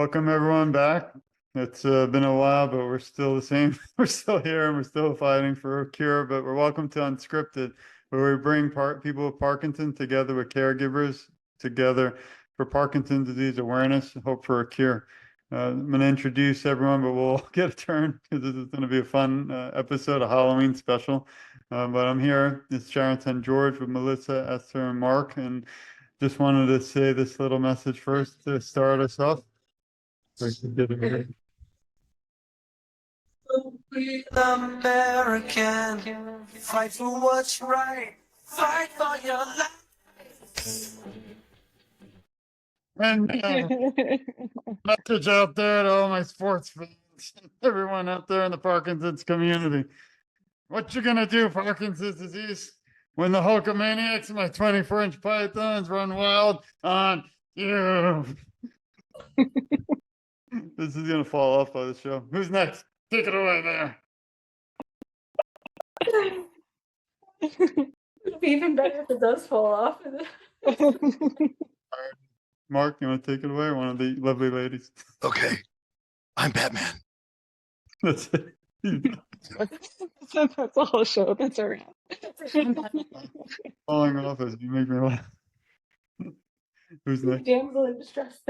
Welcome everyone back. It's been a while, but we're still the same. We're still here and we're still fighting for a cure, but we're welcome to Unscripted, where we bring people with Parkinson's together with caregivers together for Parkinson's disease awareness, hope for a cure. I'm going to introduce everyone, but we'll get a turn because this is going to be a fun episode, a Halloween special. But I'm here. It's Sharon St. George with Melissa, Esther, and Mark, and just wanted to say this little message first to start us off. We American, fight for what's right, fight for your life. And message out there to all my sports fans, everyone out there in the Parkinson's community. What you gonna do, Parkinson's disease, when the Hulkamaniacs and my 24-inch pythons run wild on you? This is gonna fall off by the show. Who's next? Take it away there. It'd be even better if it does fall off. Mark, you want to take it away? One of the lovely ladies. Okay, I'm Batman. That's it. That's the whole show. That's a wrap. Falling off as you make me laugh. Who's next? Damsel in distress.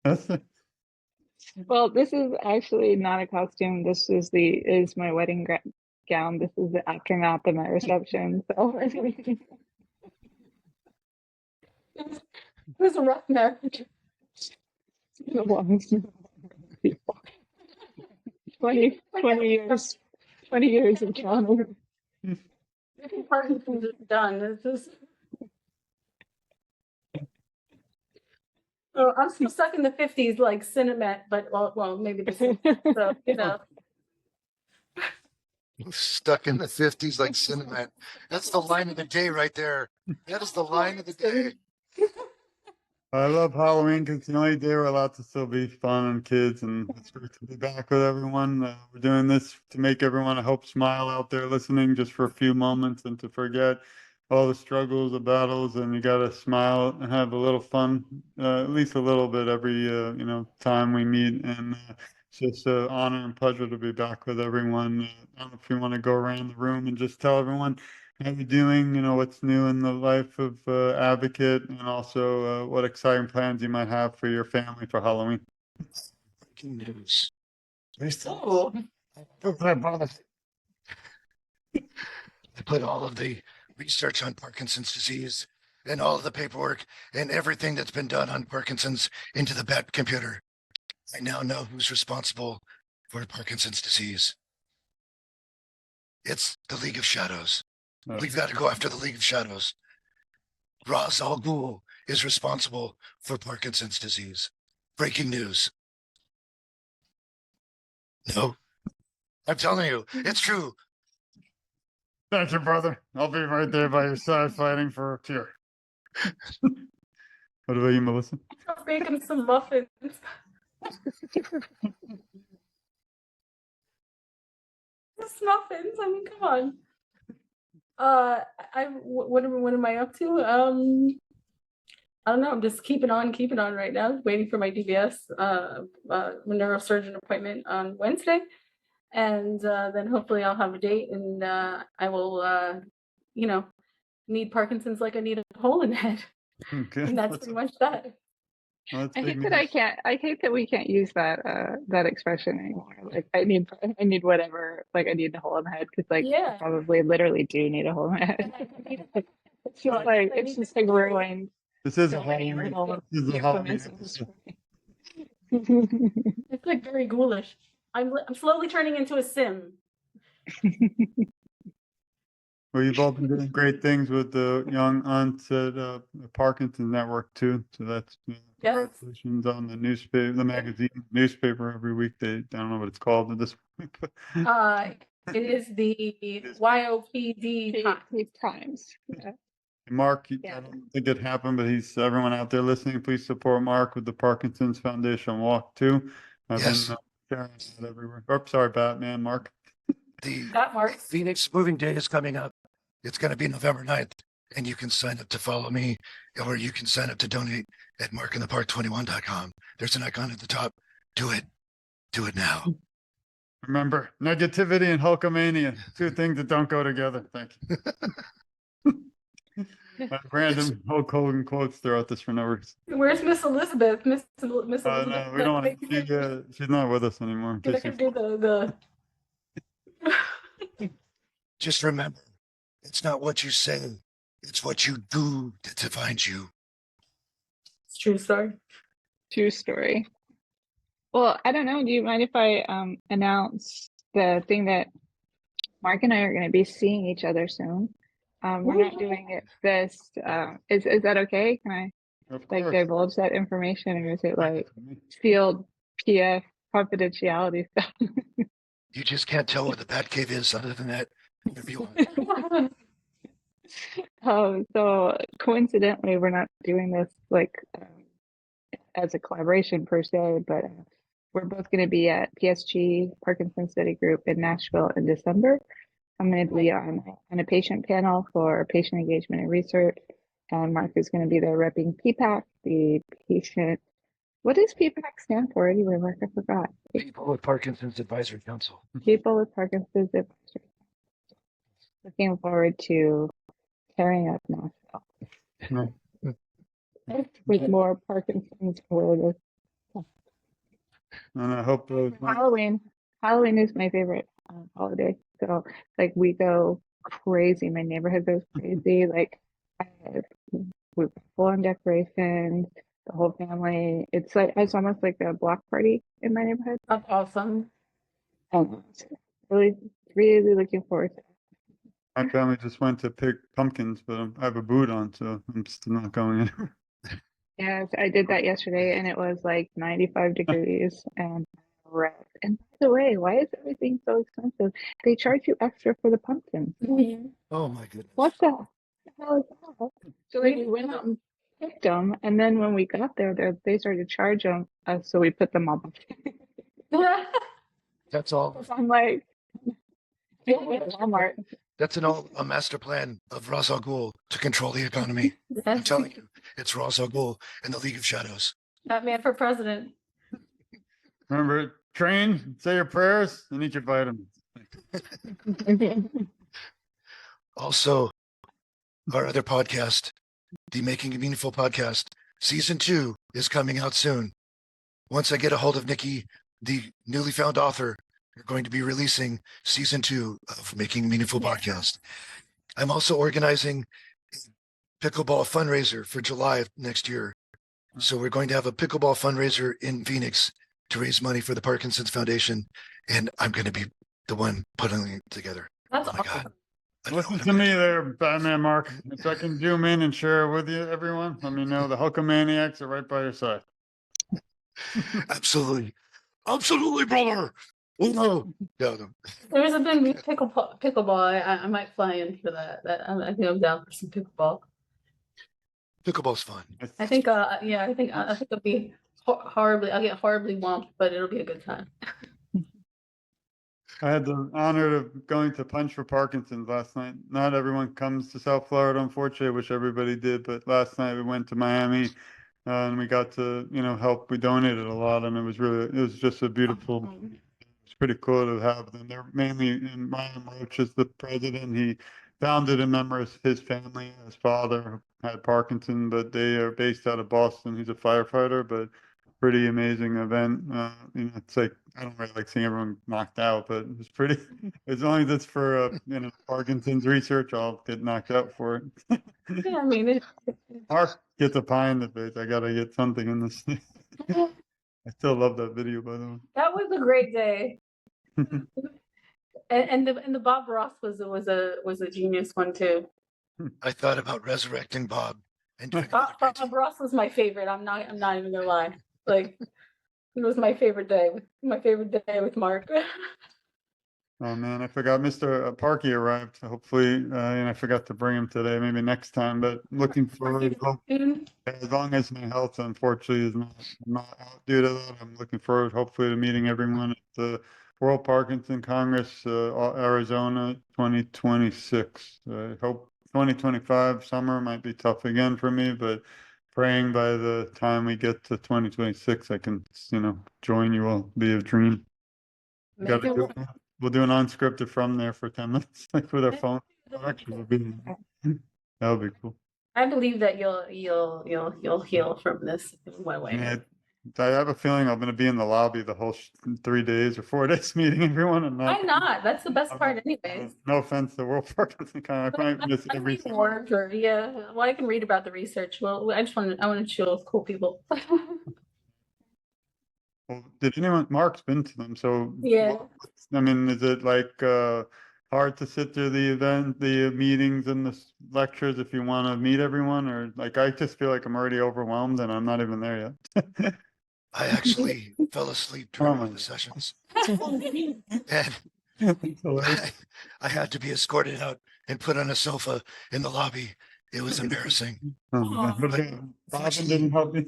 That's it. Well, this is actually not a costume. This is my wedding gown. This is the aftermath of my reception. So It was a rough marriage. the longest 20 years of trauma. Parkinson's is done. It's just. Oh, I'm still stuck in the 50s, like Cinemet, but well, maybe this is, so, you know. Stuck in the 50s like Cinnamon. That's the line of the day right there. That is the line of the day. I love Halloween because it's the only day we're allowed to still be fun and kids, and it's great to be back with everyone. We're doing this to make everyone, I hope, smile out there listening just for a few moments and to forget all the struggles, the battles, and you got to smile and have a little fun, at least a little bit every time we meet. And it's just an honor and pleasure to be back with everyone. I don't know if you want to go around the room and just tell everyone how you're doing, what's new in the life of Advocate, and also what exciting plans you might have for your family for Halloween. Breaking news. Oh, I put all of the research on Parkinson's disease and all of the paperwork and everything that's been done on Parkinson's into the BET computer. I now know who's responsible for Parkinson's disease. It's the League of Shadows. We've got to go after the League of Shadows. Ra's al Ghul is responsible for Parkinson's disease. Breaking news. No, I'm telling you, it's true. Thank you, brother. I'll be right there by your side fighting for a cure. What about you, Melissa? I'm making some muffins. Just muffins. I mean, come on. What am I up to? I don't know. I'm just keeping on right now. Waiting for my DBS, neurosurgeon appointment on Wednesday, and then hopefully I'll have a date, and I will, need Parkinson's like I need a hole in the head, Okay. and that's pretty much that. Well, that's I big hate that news. I hate that we can't use that expression anymore. Like I need whatever. Like I need a hole in the head because Yeah. I probably literally do need a hole in my head. It's just like ruined. This is a so many Halloween. little This is a Halloween euphemisms. episode. It's like very ghoulish. I'm slowly turning into a sim. Well, you've all been doing great things with the Young Onset Parkinson's Network too. So that's Yes. congratulations on the newspaper, the magazine, newspaper every week. I don't know what it's called this week. But It is the YOPD Times. Yeah. Mark, I Yeah. don't think it happened, but everyone out there listening, please support Mark with the Parkinson's Foundation Walk too. I've Yes. been sharing that everywhere. Oh, sorry, Batman, Mark. That Mark. Phoenix Moving Day is coming up. It's going to be November 9th, and you can sign up to follow me or you can sign up to donate at markinthepark21.com. There's an icon at the top. Do it. Do it now. Remember, negativity and Hulkamania, two things that don't go together. Thank you. Random Hulk Hogan quotes throughout this for no reason. Where's Miss Elizabeth? Miss Elizabeth. No, we don't want to. She's not with us anymore. I can do the. Just remember, it's not what you say, it's what you do that defines you. It's true story. True story. Well, I don't know. Do you mind if I announce the thing that Mark and I are going to be seeing each other soon? We're not doing it this. Is that okay? Can I Of like course. divulge that information, or is it like sealed PF confidentiality stuff? You just can't tell where the Batcave is other than that interview. So coincidentally, we're not doing this like as a collaboration per se, but we're both going to be at PSG Parkinson's Study Group in Nashville in December. I'm going to be on a patient panel for patient engagement and research, and Mark is going to be there repping PPAC, the patient. What does PPAC stand for anyway, Mark? I forgot. People with Parkinson's Advisory Council. People with Parkinson's Advisory. Looking forward to tearing up Nashville with more Parkinson's awareness. And I hope those. Halloween. Halloween is my favorite holiday. So like we go crazy. My neighborhood goes crazy. Like we're full on decorations. The whole family. It's almost like a block party in my neighborhood. That's awesome. Really, really looking forward to it. My family just went to pick pumpkins, but I have a boot on, so I'm still not going anywhere. Yes, I did that yesterday, and it was like 95 degrees and red. And by the way, why is everything so expensive? They charge you extra for the pumpkins. Oh my goodness. What the hell is that? So like we went out and picked them, and then when we got there, they started charging us, so we put them all back. That's all. I'm like, Walmart. That's a master plan of Ra's al Ghul to control the economy. I'm telling you, it's Ra's al Ghul and the League of Shadows. That man for president. Remember, train, say your prayers, and eat your vitamins. Also, our other podcast, the Making It Meaningful podcast, season 2 is coming out soon. Once I get a hold of Nikki, the newly found author, we're going to be releasing season 2 of Making a Meaningful podcast. I'm also organizing a pickleball fundraiser for July of next year. So we're going to have a pickleball fundraiser in Phoenix to raise money for the Parkinson's Foundation, and I'm going to be the one putting it together. That's Oh my awesome. God. I don't know Listen what to I'm me gonna there, Batman Mark. If I can zoom in and share it with you, everyone, let me know. The Hulkamaniacs are right by your side. do. Absolutely. Absolutely, brother. We know. No. There was a been pickleball. I might fly in for that. I think I'm down for some pickleball. Pickleball's fun. I think I think it'll be horribly. I'll get horribly whomped, but it'll be a good time. I had the honor of going to Punch for Parkinson's last night. Not everyone comes to South Florida, unfortunately. I wish everybody did, but last night we went to Miami and we got to, help. We donated a lot, and it was just a beautiful. It's pretty cool to have them. They're mainly in Ryan Roach is the president. He founded in memory of his family. His father had Parkinson, but they are based out of Boston. He's a firefighter, but pretty amazing event. It's like I don't really like seeing everyone knocked out, but it was pretty. As long as it's for Parkinson's research, I'll get knocked out for it. Yeah, I mean, Mark gets a pie in the face. I gotta get something in this. I still love that video, by the way. that was a great day. And the Bob Ross was a genius one too. I thought about resurrecting Bob and doing Bob Ross was my favorite. I'm not even gonna lie. Like it was my favorite day. My favorite day with Mark. Oh man, I forgot Mr. Parky arrived. Hopefully, and I forgot to bring him today. Maybe next time. But looking forward. As long as my health, unfortunately, is not out due to that, I'm looking forward, hopefully, to meeting everyone at the World Parkinson Congress, Arizona 2026. I hope 2025 summer might be tough again for me, but praying by the time we get to 2026, I can, join you will be a dream. Make it work. We'll do an unscripted from there for 10 minutes, like with our phone. Actually, that would be cool. I believe that you'll heal from this in one way. Yeah, I have a feeling I'm going to be in the lobby the whole 3 days or 4 days meeting everyone. And Why not? That's the best part anyways. No offense to World Parkinson, I might miss I every can work or well, I can read about the research. Well, I want to chill with cool people. Well, Mark's been to them, so Yeah. I mean, is it like hard to sit through the meetings and the lectures if you want to meet everyone, or like I just feel like I'm already overwhelmed and I'm not even there yet. I actually fell asleep during one of the sessions, and I had to be escorted out and put on a sofa in the lobby. It was embarrassing. Robin didn't help me.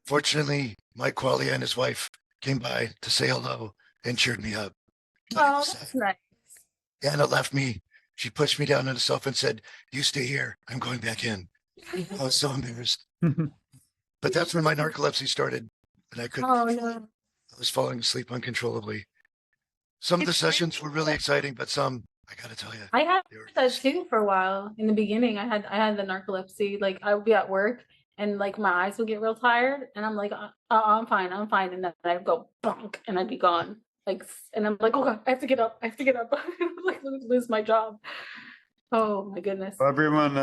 Fortunately, Mike Quaglia and his wife came by to say hello and cheered me up. Oh, that's nice. Anna left me. She pushed me down on the sofa and said, "You stay here. I'm going back in." I was so embarrassed. But that's when my narcolepsy started, and I couldn't. Oh no. I was falling asleep uncontrollably. Some of the sessions were really exciting, but some, I gotta tell you, I had they were that too for a while. In the beginning, I had the narcolepsy. Like I would be at work and like my eyes would get real tired, and I'm like, I'm fine, and then I'd go bonk, and I'd be gone. Like, and I'm like, oh God, I have to get up. Like lose my job. Oh my goodness. Everyone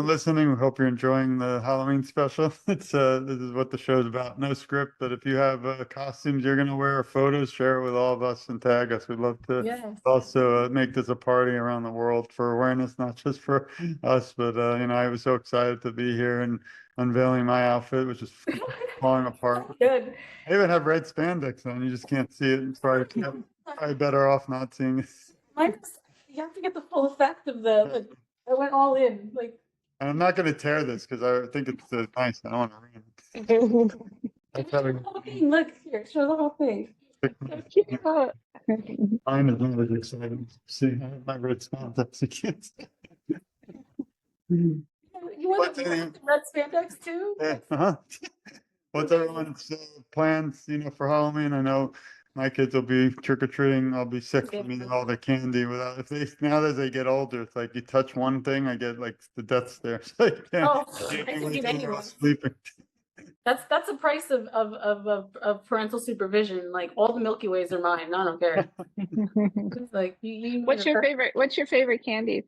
listening, we hope you're enjoying the Halloween special. It's this is what the show's about. No script, but if you have costumes you're gonna wear or photos, share it with all of us and tag us. We'd love to Yes. also make this a party around the world for awareness, not just for us. But I was so excited to be here and unveiling my outfit, which is falling apart. Good. I even have red spandex on. You just can't see it. It's probably better off not seeing it. You have to get the full effect of the. I went all in. Like. And I'm not going to tear this because I think it's nice. I don't want to ruin it. Show the whole thing. Look here. Show the whole thing. Mine is not as exciting. See, I have my red spandex. You can't see. You want the red spandex too? Yeah. What's everyone's plans? For Halloween. I know my kids will be trick or treating. I'll be sick from eating all the candy. Now as they get older, it's like you touch one thing, I get like the death stare. I can eat anyone. Sleeping. That's the price of parental supervision. Like all the Milky Ways are mine. I don't care. It's like What's your favorite candy?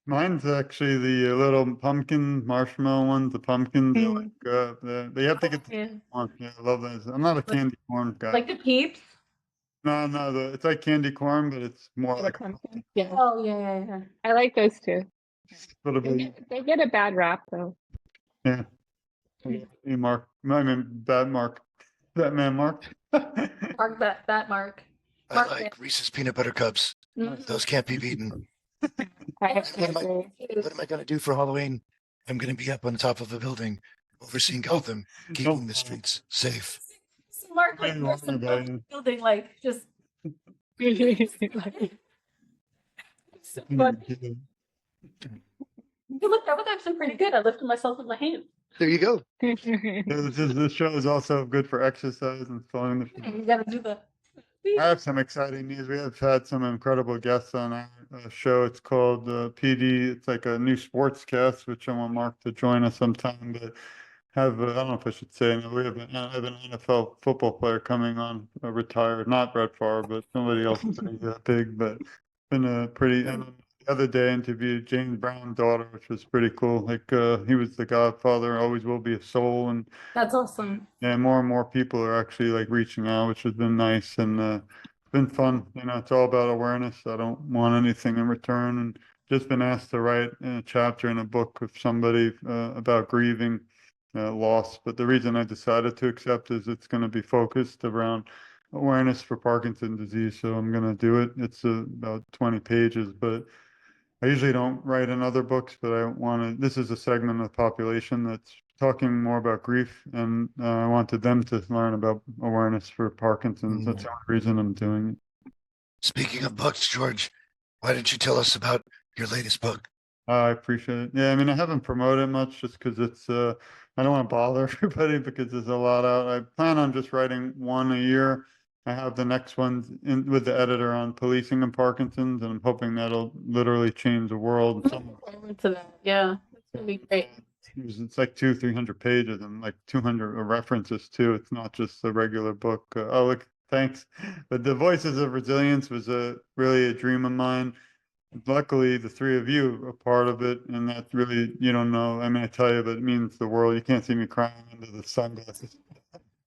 Mine's actually the little pumpkin marshmallow ones. The pumpkin, they have to get the one. Yeah, I love those. I'm not a candy corn guy. Like the Peeps. No, it's like candy corn, but it's more like pumpkin. Yeah. Oh yeah. I like those too. They get a bad rap though. Yeah. You Mark. I mean, bad Mark. That man Mark. Mark that Mark. I like Reese's peanut butter cups. Mhm. Those can't be beaten. I What am I going to do for Halloween? I'm going to be up on the top of a building, overseeing Gotham, keeping the streets safe. Mark, like, there's some building, like, just. But look, that was actually pretty good. I lifted myself with my hand. There you go. This show is also good for exercise and slowing the. You gotta do the. I have some exciting news. We have had some incredible guests on our show. It's called PD. It's like a new sports cast, which I want Mark to join us sometime. But I don't know if I should say, we have an NFL football player coming on, retired, not Brett Favre, but somebody else pretty big. But been a pretty. And the other day, I interviewed James Brown's daughter, which was pretty cool. Like he was the godfather, always will be a soul, and that's awesome. Yeah, more and more people are actually like reaching out, which has been nice and it's been fun. It's all about awareness. I don't want anything in return, and just been asked to write a chapter in a book with somebody about grieving loss. But the reason I decided to accept is it's going to be focused around awareness for Parkinson's disease. So I'm going to do it. It's about 20 pages, but I usually don't write in other books, but I want to. This is a segment of the population that's talking more about grief, and I wanted them to learn about awareness for Parkinson's. That's the only reason I'm doing it. Speaking of books, George, why don't you tell us about your latest book? I appreciate it. Yeah, I mean, I haven't promoted much just because it's, I don't want to bother everybody because there's a lot out. I plan on just writing one a year. I have the next one in with the editor on policing and Parkinson's, and I'm hoping that'll literally change the world. Forward to that. Yeah, that's gonna be great. It's like 300 pages and like 200 references too. It's not just a regular book. Oh, look, thanks. But the Voices of Resilience was really a dream of mine. Luckily, the three of you are part of it, and that really, you don't know. I mean, I tell you, but it means the world. You can't see me crying under the sunglasses.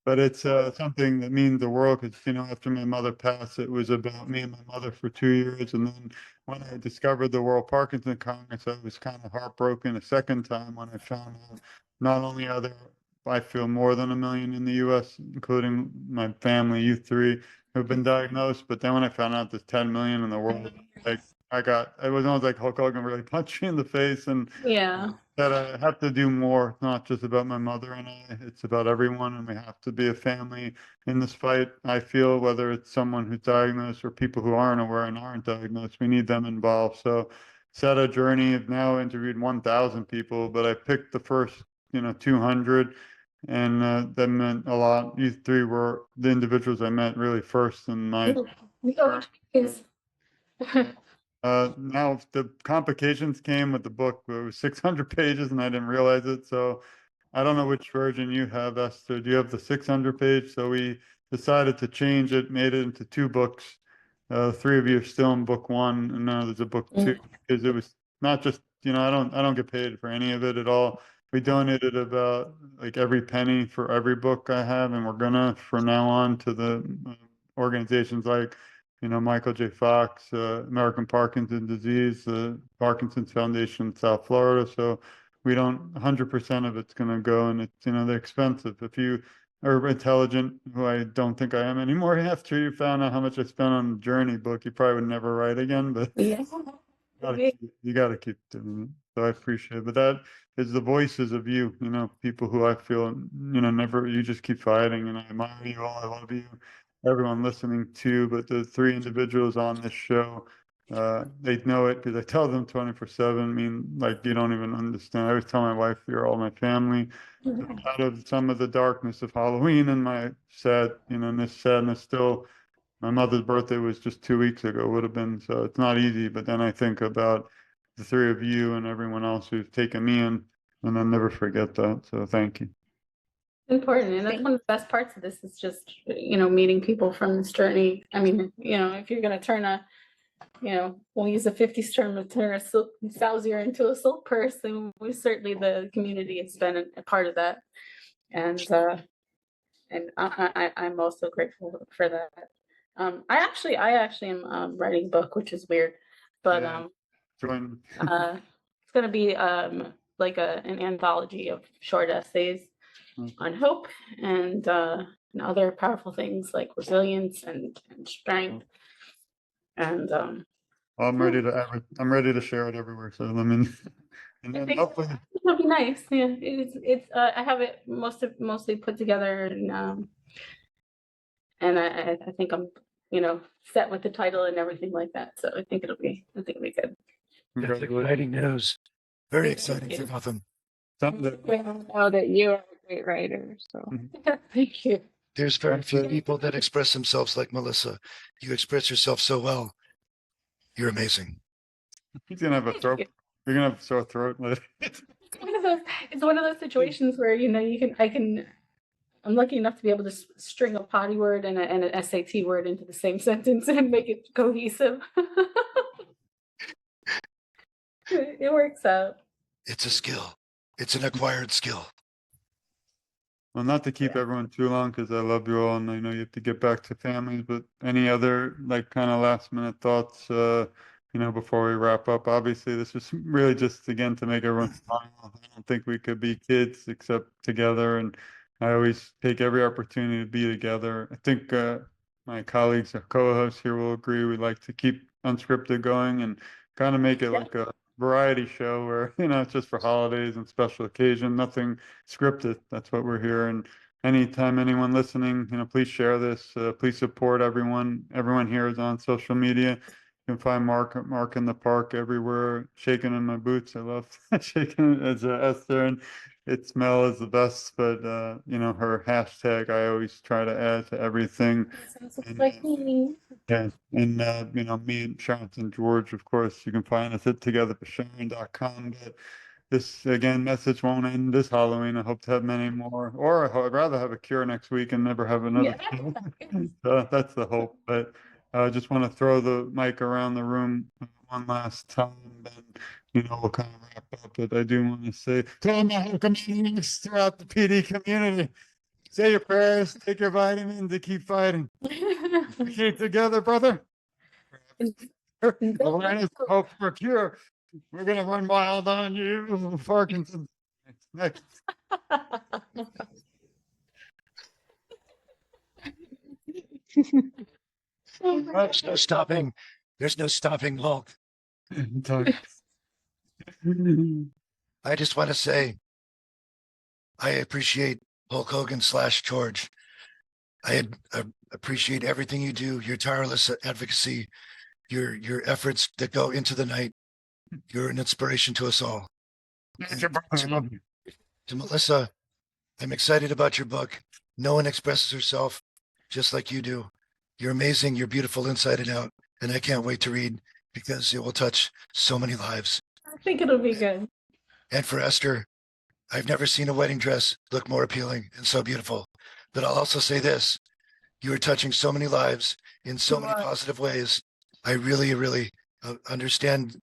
But it's something that means the world because, after my mother passed, it was about me and my mother for 2 years. And then when I discovered the World Parkinson Congress, I was kind of heartbroken a second time when I found out not only are there, I feel, more than 1 million in the US, including my family, you three, who've been diagnosed. But then when I found out there's 10 million in the world, like it was almost like Hulk Hogan really punched me in the face and Yeah. that I have to do more. It's not just about my mother and I, it's about everyone, and we have to be a family in this fight. I feel whether it's someone who's diagnosed or people who aren't aware and aren't diagnosed, we need them involved. So set a journey. I've now interviewed 1,000 people, but I picked the first, 200, and that meant a lot. You three were the individuals I met really first in my. Is Now the complications came with the book. It was 600 pages and I didn't realize it. So I don't know which version you have, Esther. Do you have the 600 page? So we decided to change it, made it into 2 books. Three of you are still in book 1, and now there's a book 2 because it was not just, I don't get paid for any of it at all. We donated about like every penny for every book I have, and we're gonna from now on to the organizations like Michael J. Fox, American Parkinson's Disease, the Parkinson's Foundation, South Florida. So we don't, 100% of it's going to go, and it's, they're expensive. If you are intelligent, who I don't think I am anymore, after you found out how much I spent on the Journey book, you probably would never write again, but yeah. you got to keep doing it. So I appreciate it. But that is the voices of you, people who I feel, never, you just keep fighting, and I admire you all. I love you, everyone listening too. But the three individuals on this show, they know it because I tell them 24/7. I mean, like, you don't even understand. I always tell my wife, you're all my family. Out of some of the darkness of Halloween and my and this sadness still, my mother's birthday was just 2 weeks ago, would have been, so it's not easy. But then I think about the three of you and everyone else who's taken me in, and I'll never forget that. So thank you. Important, and that's one of the best parts of this is just meeting people from this journey. I mean, if you're gonna turn we'll use a 50s term to turn a silk sousier into a silk purse, and we certainly, the community has been a part of that, and I'm also grateful for that. I actually am writing a book, which is weird, but Yeah. Join. it's gonna be like an anthology of short essays on hope and other powerful things like resilience and strength. And I'm ready to share it everywhere. So let me, and I then think hopefully, it'll be nice. Yeah, it's I have it mostly put together, and I think I'm set with the title and everything like that. So I think it'll be good. That's exciting news. Very exciting for Gotham. We all know that you are a great writer, so Thank you. There's very few people that express themselves like Melissa. You express yourself so well. You're amazing. he's gonna have a throat. You're gonna have a sore throat later. It's one of those situations where I'm lucky enough to be able to string a potty word and an SAT word into the same sentence and make it cohesive. It works out. It's a skill. It's an acquired skill. Well, not to keep everyone too long because I love you all and I know you have to get back to families, but any other like kind of last minute thoughts, before we wrap up? Obviously, this is really just again to make everyone smile. I don't think we could be kids except together, and I always take every opportunity to be together. I think my colleagues, our co-hosts here will agree. We like to keep Unscripted going and kind of make it like a variety show where it's just for holidays and special occasion, nothing scripted. That's what we're here. And anytime anyone listening, please share this. Please support everyone. Everyone here is on social media. You can find Mark in the park everywhere, shaking in my boots. I love shaking as Esther, and its smell is the best. But you know, her hashtag I always try to add to everything. Sounds And, like me. yeah, and you know, me and Sharon and George, of course, you can find us at togetherforsharon.com. But this again, message won't end this Halloween. I hope to have many more, or I'd rather have a cure next week and never have another Yeah. cure. That's the hope. But I just want to throw the mic around the room one last time, and you know, we'll kind of wrap up. But I do want to say to all my whole communities throughout the PD community, say your prayers, take your vitamins, and keep fighting. We keep together, brother. Awareness, hope for a cure. We're gonna run wild on you, Parkinson's. Next. There's no stopping. There's no stopping Hulk. I just want to say, I appreciate Hulk Hogan / George. I appreciate everything you do, your tireless advocacy, your efforts that go into the night. You're an inspiration to us all. I love you. To Melissa, I'm excited about your book. No one expresses herself just like you do. You're amazing. You're beautiful inside and out. And I can't wait to read because it will touch so many lives. I think it'll be good. And for Esther, I've never seen a wedding dress look more appealing and so beautiful. But I'll also say this, you are touching so many lives in so many positive ways. I really, really understand.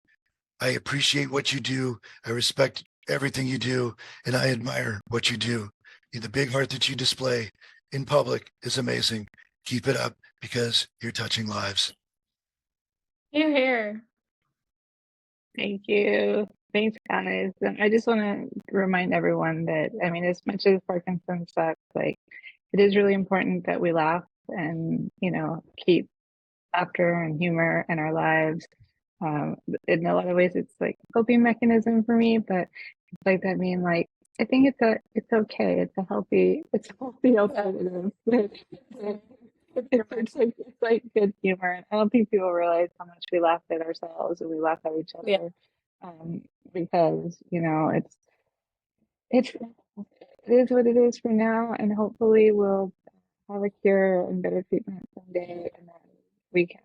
I appreciate what you do. I respect everything you do, and I admire what you do. The big heart that you display in public is amazing. Keep it up because you're touching lives. You're here. Thank you. Thanks, Hannes. And I just want to remind everyone that, I mean, as much as Parkinson's sucks, like, it is really important that we laugh and, you know, keep laughter and humor in our lives. In a lot of ways, it's like a coping mechanism for me, but it's like that mean like, I think it's okay. It's a healthy alternative. It's like good humor. And I don't think people realize how much we laugh at ourselves and we laugh at each other. Yeah. Because, you know, it is what it is for now, and hopefully we'll have a cure and better treatment someday, and then we can,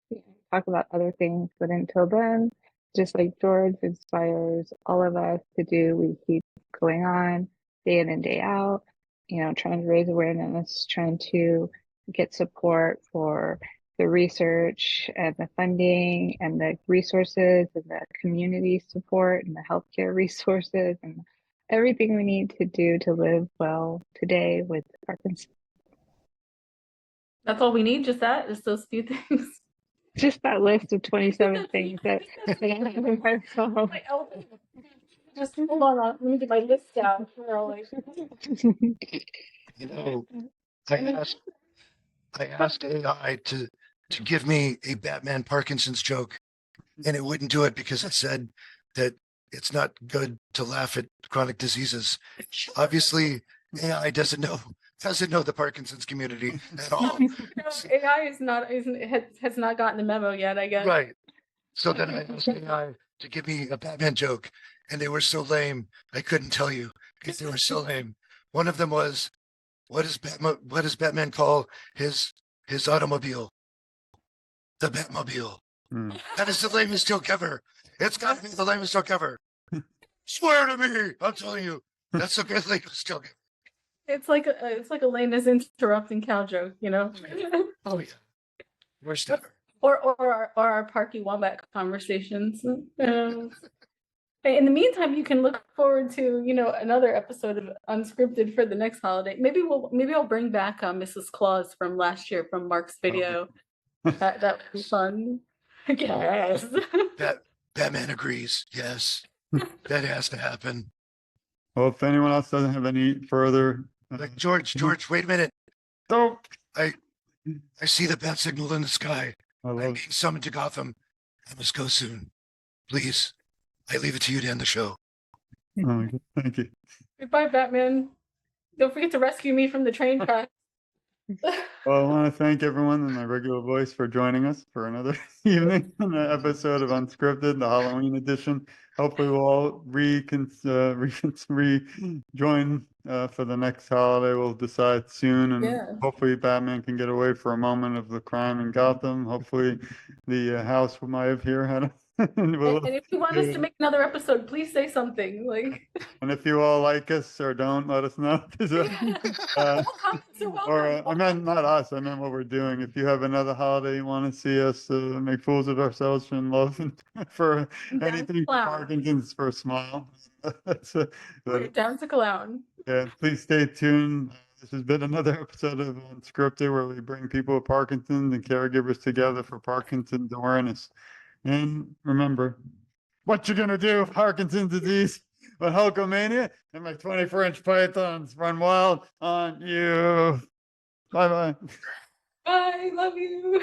you know, talk about other things. But until then, just like George inspires all of us to do, we keep going on day in and day out, you know, trying to raise awareness, trying to get support for the research and the funding and the resources and the community support and the healthcare resources and everything we need to do to live well today with Parkinson's. That's all we need, just that, just those few things. Just that list of 27 things that I have in my phone. Just hold on, let me get my list down. You know, I asked AI to give me a Batman Parkinson's joke, and it wouldn't do it because it said that it's not good to laugh at chronic diseases. Obviously, AI doesn't know the Parkinson's community at all. AI has not gotten the memo yet, I guess. Right. So then I asked AI to give me a Batman joke, and they were so lame, I couldn't tell you because they were so lame. One of them was, what does Batman call his automobile? The Batmobile. That is the lamest joke ever. It's got to be the lamest joke ever. Swear to me, I'm telling you, that's the lamest joke ever. It's like a lameness interrupting cow joke, you know. Oh yeah, worst ever. Or our Parky Wombat conversations. In the meantime, you can look forward to, you know, another episode of Unscripted for the next holiday. Maybe I'll bring back Mrs. Claus from last year from Mark's video. That would be fun. Yes. Batman agrees. Yes, that has to happen. Well, if anyone else doesn't have any further, Like George, wait a minute. don't. I see the bat signal in the sky. I I'm love. being summoned to Gotham. I must go soon. Please, I leave it to you to end the show. Oh my God, thank you. Goodbye, Batman. Don't forget to rescue me from the train crash. Well, I want to thank everyone in my regular voice for joining us for another evening on the episode of Unscripted, the Halloween edition. Hopefully, we'll all rejoin for the next holiday. We'll decide soon, and Yeah. hopefully, Batman can get away for a moment of the crime in Gotham. Hopefully, the house we might have here had. And if you want us to make another episode, please say something. Like, And if you all like us or don't, let us know. 'Cause, all comments are welcome. or I meant not us. I meant what we're doing. If you have another holiday you want to see us make fools of ourselves in love and for anything for clown. Parkinson's for a smile. That's We're down to clown. yeah. Please stay tuned. This has been another episode of Unscripted, where we bring people with Parkinson's and caregivers together for Parkinson's awareness. And remember, what you gonna do if Parkinson's disease, when Hulkamania and my 24-inch pythons run wild on you. Bye bye. Bye. Love you.